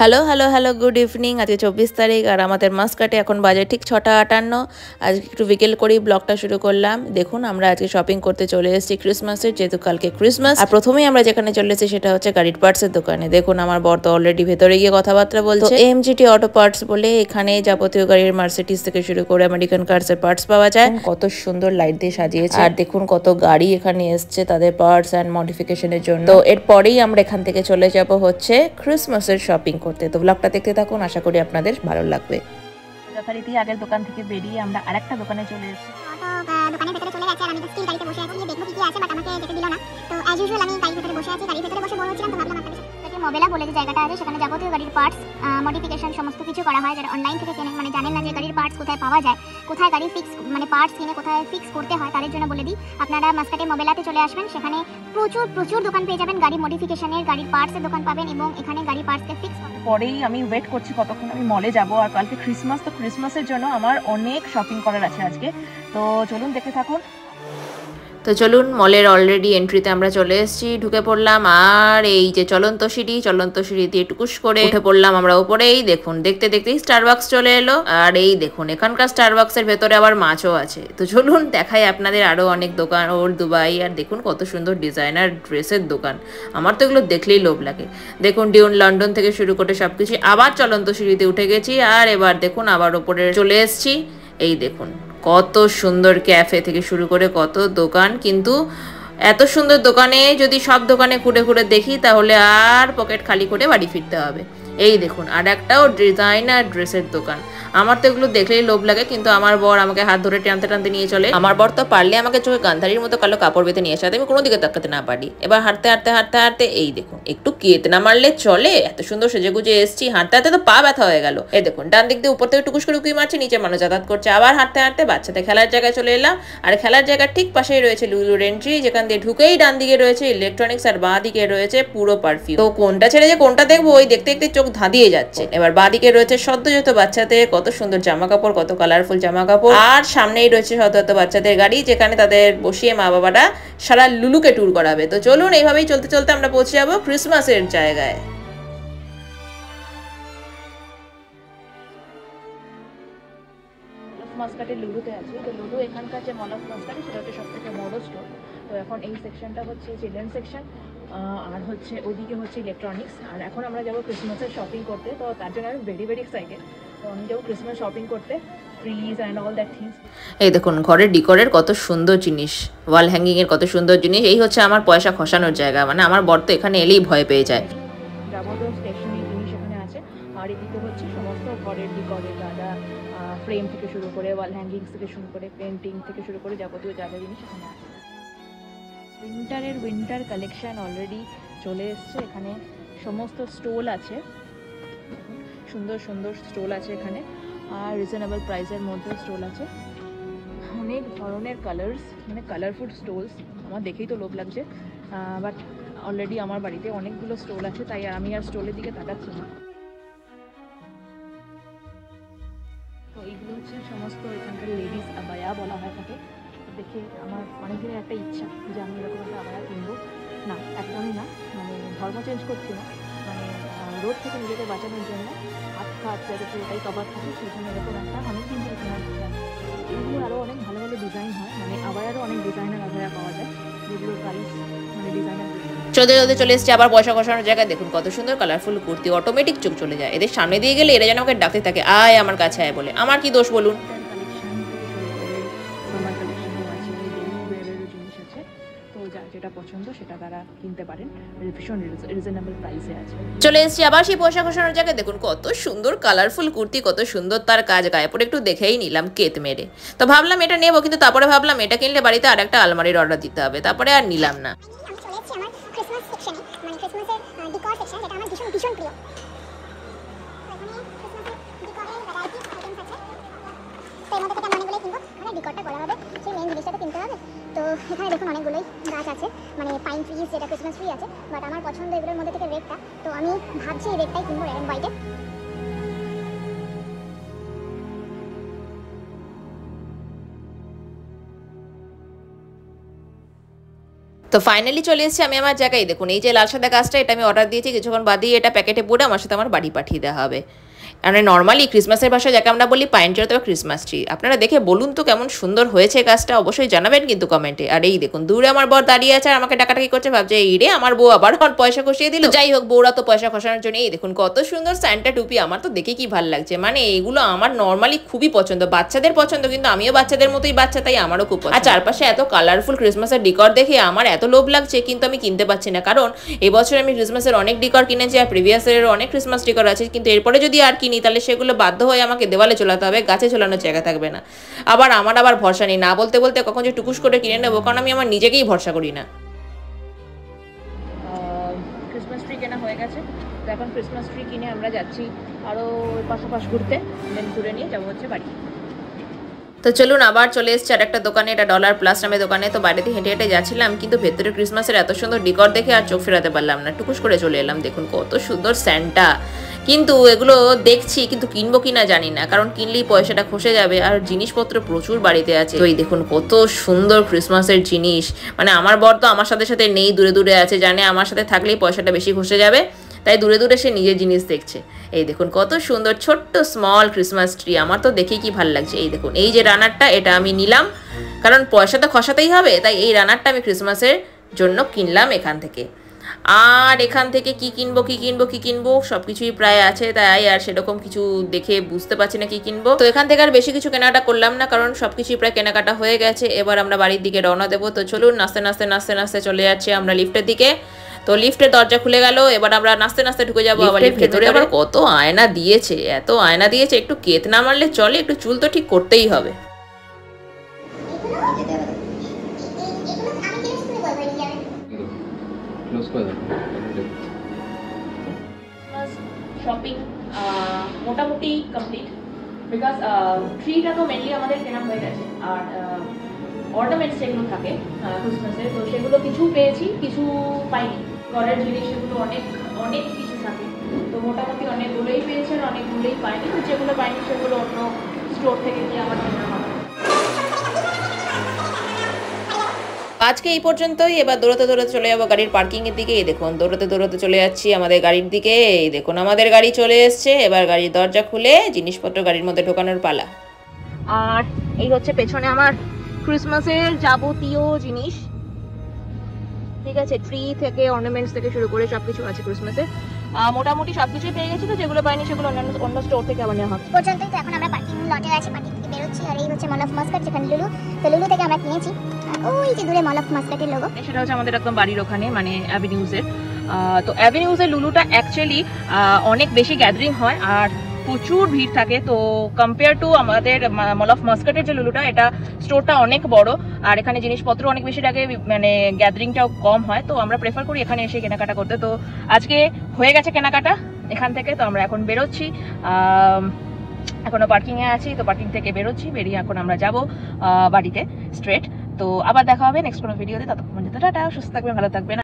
Hello hello hello good evening. আজকে 24 তারিখ আর আমাদের মাসকাটে এখন বাজে ঠিক 6টা 58। আজকে একটু বিকেল করেই ব্লগটা শুরু করলাম। দেখুন আমরা আজকে শপিং করতে চলে এসেছি ক্রিসমাসের, যেহেতু কালকে ক্রিসমাস। আর প্রথমেই আমরা যেখানে চলে এসেছি সেটা হচ্ছে গাড়ির পার্টসের দোকানে। দেখুন আমার বর তো অলরেডি ভেতরে গিয়ে কথাবার্তা বলছে। এমজিটি অটো পার্টস বলে এখানে যাবতীয় গাড়ির মার্সিডিজ থেকে শুরু করে আমেরিকান কার্সের পার্টস পাওয়া যায়। কত সুন্দর লাইট দিয়ে সাজিয়েছে, আর দেখুন কত গাড়ি এখানে এসছে তাদের পার্টস অ্যান্ড মডিফিকেশনের জন্য। তো এরপরেই আমরা এখান থেকে চলে যাব হচ্ছে ক্রিসমাসের শপিং করতে। তো ব্লগটা দেখতে থাকুন, আশা করি আপনাদের ভালো লাগবে। যথারীতি আগের দোকান থেকে বেরিয়ে আমরা আরেকটা দোকানে চলে এসেছি। দোকানের ভেতরে চলে গেছে আর আমি স্টিল গাড়িতে বসে আছি, দেখবো কি কি আছে, বাট আমাকে যেতে দিল না। তো অ্যাজ ইউজুয়াল আমি গাড়ির ভেতরে বসে আছি, গাড়ির ভেতরে বসে বলছিলাম, তো ভাবলাম আপনাদের সাথে মোবেলা বলে যে জায়গাটা আছে সেখানে যাবতীয় গাড়ির পার্টস মডিফিকেশন সমস্ত কিছু করা হয়। যারা অনলাইন থেকে কেনেন, মানে জানেন না যে গাড়ির পার্টস কোথায় পাওয়া যায়, কোথায় গাড়ি ফিক্স মানে পার্টস কিনে কোথায় ফিক্স করতে হয়, তাদের জন্য বলে দিই আপনারা মাস্কাটে মোবেলাতে চলে আসবেন। সেখানে প্রচুর প্রচুর দোকান পেয়ে যাবেন, গাড়ি মডিফিকেশনের, গাড়ির পার্টসের দোকান পাবেন এবং এখানে গাড়ি পার্টসকে ফিক্স পরেই আমি ওয়েট করছি কতক্ষণ আমি মলে যাব। আর কালকে ক্রিসমাস, তো ক্রিসমাসের জন্য আমার অনেক শপিং করার আছে আজকে। তো চলুন দেখতে থাকুন। তো চলুন, মলের অলরেডি এন্ট্রিতে আমরা চলে এসেছি, ঢুকে পড়লাম। আর এই যে চলন্ত সিঁড়ি দিয়ে টুকুস করে উঠে পড়লাম আমরা উপরেই। দেখুন দেখতে দেখতেই স্টারবাক্স চলে এলো। আর এই দেখুন এখানকার স্টারবাক্সের ভেতরে আবার মাছও আছে। তো চলুন দেখাই আপনাদের আরো অনেক দোকান, ওল্ড দুবাই। আর দেখুন কত সুন্দর ডিজাইনার ড্রেসের দোকান, আমার তো এগুলো দেখলেই লোভ লাগে। দেখুন ডিউন লন্ডন থেকে শুরু করে সবকিছু। আবার চলন্ত সিঁড়িতে উঠে গেছি, আর এবার দেখুন আবার ওপরে চলে এসেছি। এই দেখুন কত সুন্দর ক্যাফে থেকে শুরু করে কত দোকান, কিন্তু এত সুন্দর দোকানে যদি সব দোকানে ঘুরে ঘুরে দেখি তাহলে আর পকেট খালি করে বাড়ি ফিরতে হবে। এই দেখুন আর একটাও ডিজাইনার ড্রেসের দোকান, আমার তো এগুলো দেখলেই লোভ লাগে, কিন্তু আমার বর আমাকে হাত ধরে টানতে টানতে নিয়ে চলে। আমার বর তো পারলে আমাকে চোখে গান্ধারীর মতো কালো কাপড় বেঁধে নিয়ে আসে, আমি কোনো দিকে তাকাতে না পারি। এবার হাঁটতে হাঁটতে হাঁটতে হাঁটতে এই দেখুন একটু কেত না মারলে চলে, এত সুন্দর সেজে গুজে এসছি, হাঁটতে হাঁটতে তো পা ব্যথা হয়ে গেল। এই দেখুন ডান দিক দিয়ে উপর থেকে টুকুস করে উঁকি মারছে, নিচে মানুষ যাতায়াত করছে। আবার হাঁটতে হাঁটতে বাচ্চাদের খেলার জায়গায় চলে এলাম, আর খেলার জায়গার ঠিক পাশেই রয়েছে লুলুর এন্ট্রি, যেখান দিয়ে ঢুকেই ডান দিকে রয়েছে ইলেকট্রনিক্স আর বাঁ দিকে রয়েছে পুরো পারফিউম। তো কোনটা ছেড়ে যে কোনটা দেখবো ওই দেখতে দেখতে চোখ ধাঁধিয়ে যাচ্ছে। এবার বাঁ দিকে রয়েছে সদ্যজাত বাচ্চাদের কত সুন্দর জামা কাপড়, কত কালারফুল জামা কাপড়। আর সামনেই রয়েছে সদ্যজাত বাচ্চাদের গাড়ি, যেখানে তাদের বসিয়ে মা বাবারা সারা লুলুকে ট্যুর করাবে। তো চলুন এইভাবেই চলতে চলতে আমরা পৌঁছে যাবো ক্রিসমাসের জায়গায়। মাস্কাটের লুলুতে আছে। তো লুলু এখানকার যে মল অফ মাস্কাটে সেটা হচ্ছে সব থেকে বড় স্টোর। তো এখন এই সেকশনটা হচ্ছে চিলড্রেন সেকশন, আর হচ্ছে ওদিকে হচ্ছে ইলেকট্রনিক্স। আর এখন আমরা যাবো ক্রিসমাসের শপিং করতে, তো তার জন্য আমি ভেরি ভেরি এক্সাইটেড। তো আমি যাবো ক্রিসমাস শপিং করতে, trees and all that things. এই দেখুন ঘরের ডিকোরের কত সুন্দর জিনিস, ওয়াল হ্যাঙ্গিং এর কত সুন্দর জিনিস। এই হচ্ছে আমার পয়সা খসানোর জায়গা, মানে আমার বর তো এখানে এলেই ভয় পেয়ে যায়। যাবতীয় স্টেশনারি জিনিস এখানে আছে। আর এদিকে হচ্ছে সমস্ত ঘরের ডিকোরের যা ফ্রেম থেকে শুরু করে ওয়াল হ্যাঙ্গিংস থেকে শুরু করে পেন্টিং থেকে শুরু করে যাবতীয় যা যা জিনিস এখানে আছে। উইন্টার কালেকশন অলরেডি চলে এসছে। এখানে সমস্ত স্টল আছে, সুন্দর সুন্দর স্টল আছে এখানে, আর রিজনেবল প্রাইসের মধ্যে স্টল আছে। অনেক ধরনের কালার্স, মানে কালারফুল স্টলস, আমার দেখেই তো লোভ লাগছে। বাট অলরেডি আমার বাড়িতে অনেকগুলো স্টল আছে, তাই আমি আর স্টলের দিকে তাকাচ্ছি না। তো এইগুলো হচ্ছে সমস্ত এখানকার লেডিস আবায়া বলা হয় থাকে। দেখে আমার অনেক দিনের একটা ইচ্ছা যে আমি এরকম একটা আবায়া কিনবো। না, একদমই না, মানে ধর্ম চেঞ্জ করছি না, মানে রোদ থেকে নিজেকে বাঁচানোর জন্য হাত যাতে পুরোটাই কভার থাকে সেই জন্য এরকম একটা অনেক দিন ধরে কেনার ইচ্ছা। এইগুলো আরও অনেক ভালো ভালো ডিজাইন হয়, মানে আবায়ারও অনেক ডিজাইনার আবায়া পাওয়া যায়, যেগুলোর প্রাইস মানে ডিজাইনার চলতে চলতে চলে এসেছে আবার পয়সা খসানোর জায়গায়। দেখুন কত সুন্দর কালারফুল কুর্তি, অটোমেটিক চোখ চলে যায় এদের সামনে দিয়ে গেলে। এরা যেন আমাকে ডাকতে থাকে আয় আমার কাছে আয় বলে, আমার কি দোষ বলুন। যেটা পছন্দ সেটা তারা কিনতে পারেন, ভীষণ রিজনেবল প্রাইসে আছে। চলে এসেছি আবার সেই পয়সা খসানোর জায়গায়। দেখুন কত সুন্দর কালারফুল কুর্তি, কত সুন্দর তার কাজ, গায়ে পরে একটু দেখেই নিলাম কেত মেরে। তো ভাবলাম এটা নেবো, কিন্তু তারপরে ভাবলাম এটা কিনলে বাড়িতে আর একটা আলমারির অর্ডার দিতে হবে, তারপরে আর নিলাম না। তো এখানে দেখুন অনেকগুলোই গাছ আছে, মানে পাইন ট্রিজ, যেটা ক্রিসমাস ট্রি আছে, বাট আমার পছন্দ এগুলোর মধ্যে থেকে রেডটা, তো আমি ভাবছি এই রেডটাই কিনবো, রেড এন্ড হোয়াইটে। তো ফাইনালি চলে এসেছি আমি আমার জায়গায়। দেখুন এই যে লাল সাদা গাছটা, এটা আমি অর্ডার দিয়েছি, কিছুক্ষণ বাদেই এটা প্যাকেটে পড়ে আমার সাথে আমার বাড়ি পাঠিয়ে দেওয়া হবে। মানে নর্মালি ক্রিসমাসের ভাষায় যাকে আমরা বলি পাইন ট্রি অথবা ক্রিসমাস ট্রি। আপনারা দেখে বলুন তো কেমন সুন্দর হয়েছে গাছটা, অবশ্যই জানাবেন কিন্তু কমেন্টে। আর এই দেখুন দূরে আমার বর দাঁড়িয়ে আছে আর আমাকে ডাকাটাকি করছে, ভাবছে এই রে আমার বউ আবার পয়সা খসিয়ে দিল। যাই হোক, বউরা তো পয়সা খসানোর জন্য। এই দেখুন কত সুন্দর স্যান্টা টুপি, আমার তো দেখে কি ভালো লাগছে। মানে এগুলো আমার নর্মালি খুবই পছন্দ, বাচ্চাদের পছন্দ, কিন্তু আমিও বাচ্চাদের মতোই বাচ্চা, তাই আমারও খুব পছন্দ। আর চারপাশে এত কালারফুল ক্রিসমাসের ডিকর দেখে আমার এত লোভ লাগছে, কিন্তু আমি কিনতে পারছি না, কারণ এবছর আমি ক্রিসমাসের অনেক ডিকর কিনেছি আর প্রিভিয়াস ইয়ারের অনেক ক্রিসমাস ডিকর আছে, কিন্তু এরপরে যদি আর কিনি তাহলে সেগুলো বাধ্য হয়ে আমাকে দেওয়ালে চলাতে হবে, গাছে ঝোলানোর জায়গা থাকবে না। আমার ভরসা নেই, না বলতে বলতে কখন যে টুকুস করে কিনে নেবো, কারণ আমি আমার নিজেকেই ভরসা করি না। ক্রিসমাস ট্রি কেনা হয়ে গেছে, তো এখন ক্রিসমাস ট্রি কিনে আমরা যাচ্ছি আরও পাশাপাশি ঘুরতে, দেন ঘুরে নিয়ে যাবো হচ্ছে বাড়ি। তো চলুন আবার চলে এসেছি আর একটা দোকানে, এটা ডলার প্লাস নামে দোকানে। তো বাইরে দিয়ে হেঁটে হেঁটে যাচ্ছিলাম, কিন্তু ভেতরে ক্রিসমাসের এত সুন্দর ডিকর দেখে আর চোখ ফেরাতে পারলাম না, টুকুস করে চলে এলাম। দেখুন কত সুন্দর স্যান্টা, কিন্তু এগুলো দেখছি কিন্তু কিনবো কিনা জানি না, কারণ কিনলেই পয়সাটা খসে যাবে, আর জিনিসপত্র প্রচুর বাড়িতে আছে। তো এই দেখুন কত সুন্দর ক্রিসমাসের জিনিস। মানে আমার বর তো আমার সাথে সাথে নেই, দূরে দূরে আছে, জানে আমার সাথে থাকলেই পয়সাটা বেশি খসে যাবে, তাই দূরে দূরে সে নিজের জিনিস দেখছে। এই দেখুন কত সুন্দর ছোট্ট স্মল ক্রিসমাস ট্রি, আমার তো দেখেই কি ভালো লাগছে। এই দেখুন এই যে রানারটা, এটা আমি নিলাম, কারণ পয়সা তো খসাতেই হবে, তাই এই রানারটা আমি ক্রিসমাসের জন্য কিনলাম এখান থেকে। আর এখান থেকে কি কিনবো সব কিছুই প্রায় আছে, তাই আর সেরকম কিছু দেখে বুঝতে পারছি না কি কিনবো। তো এখান থেকে আর বেশি কিছু কেনাকাটা করলাম না, কারণ সব কিছুই প্রায় কেনাকাটা হয়ে গেছে। এবার আমরা বাড়ির দিকে রওনা দেবো। তো চলুন নাচতে নাচতে চলে যাচ্ছি আমরা লিফটের দিকে। তো লিফটের দরজা খুলে গেল, এবার আমরা নাচতে নাচতে ঢুকে যাবো আবার ভেতরে। আবার কত আয়না দিয়েছে, এত আয়না দিয়েছে, একটু কেত না মারলে চলে, একটু চুল তো ঠিক করতেই হবে। শপিং মোটামুটি কমপ্লিট, বিকজ ট্রিটা তো মেনলি আমাদের কেনা হয়ে গেছে, আর অর্নামেন্টস যেগুলো থাকে ক্রিসমাসে, তো সেগুলো কিছু পেয়েছি কিছু পাইনি। ঘরের জিনিস সেগুলো অনেক কিছু থাকে, তো মোটামুটি অনেকগুলোই পেয়েছি আর অনেকগুলোই পাইনি। তো যেগুলো পাইনি সেগুলো অন্য স্টোর থেকে গিয়ে আমার কেনা হবে। আজকে এই পর্যন্তই, এবার দৌড়াতে চলে যাবো গাড়ির পার্কিং এর দিকে। এই দেখুন দৌড়াতে চলে যাচ্ছি আমাদের গাড়ির দিকে। এই দেখুন আমাদের গাড়ি চলে এসছে, এবার গাড়ির দরজা খুলে জিনিসপত্র গাড়ির মধ্যে ঢোকানোর পালা। আর এই হচ্ছে পেছনে আমার ক্রিসমাসের যাবতীয় জিনিস, ঠিক আছে, ট্রি থেকে অর্নামেন্টস থেকে শুরু করে সবকিছু আছে ক্রিসমাসের। মোটামুটি সবকিছুই পেয়ে গেছি, তো যেগুলো পাইনি সেগুলো অন্য স্টোর থেকে আবার নেওয়া হবে। পর্যন্তই। তো এখন আমরা পার্কিং লটে আছি, পার্কিং থেকে বেরোচ্ছি, আর এই হচ্ছে মল অফ মাস্কাট, যেখানে লুলু। তো লুলু থেকে আমরা কিনেছি, ওই যে দূরে মল অফ মাস্কাটের লোগো, সেটা হচ্ছে আমাদের একদম বাড়ির ওখানে, মানে অ্যাভিনিউজের। তো অ্যাভিনিউজের লুলুটা অ্যাকচুয়ালি অনেক বেশি গ্যাদারিং হয় আর প্রচুর ভিড় থাকে। তো কম্পেয়ার টু আমাদের মল অফ মাস্কাটের যে লুলুটা, এটা স্টোরটা অনেক বড় আর এখানে জিনিসপত্র অনেক বেশি লাগে, মানে গ্যাদারিংটাও কম হয়। তো আমরা প্রেফার করি এখানে এসে কেনাকাটা করতে। তো আজকে হয়ে গেছে কেনাকাটা এখান থেকে, তো আমরা এখন বেরোচ্ছি। এখনো পার্কিংয়ে আছি, তো পার্কিং থেকে বেরোচ্ছি, বেরিয়ে এখন আমরা যাব বাড়িতে স্ট্রেট। তো আবার দেখা হবে নেক্সট কোনো ভিডিওতে, ততক্ষণ পর্যন্ত টাটা, সুস্থ থাকবেন, ভালো থাকবেন।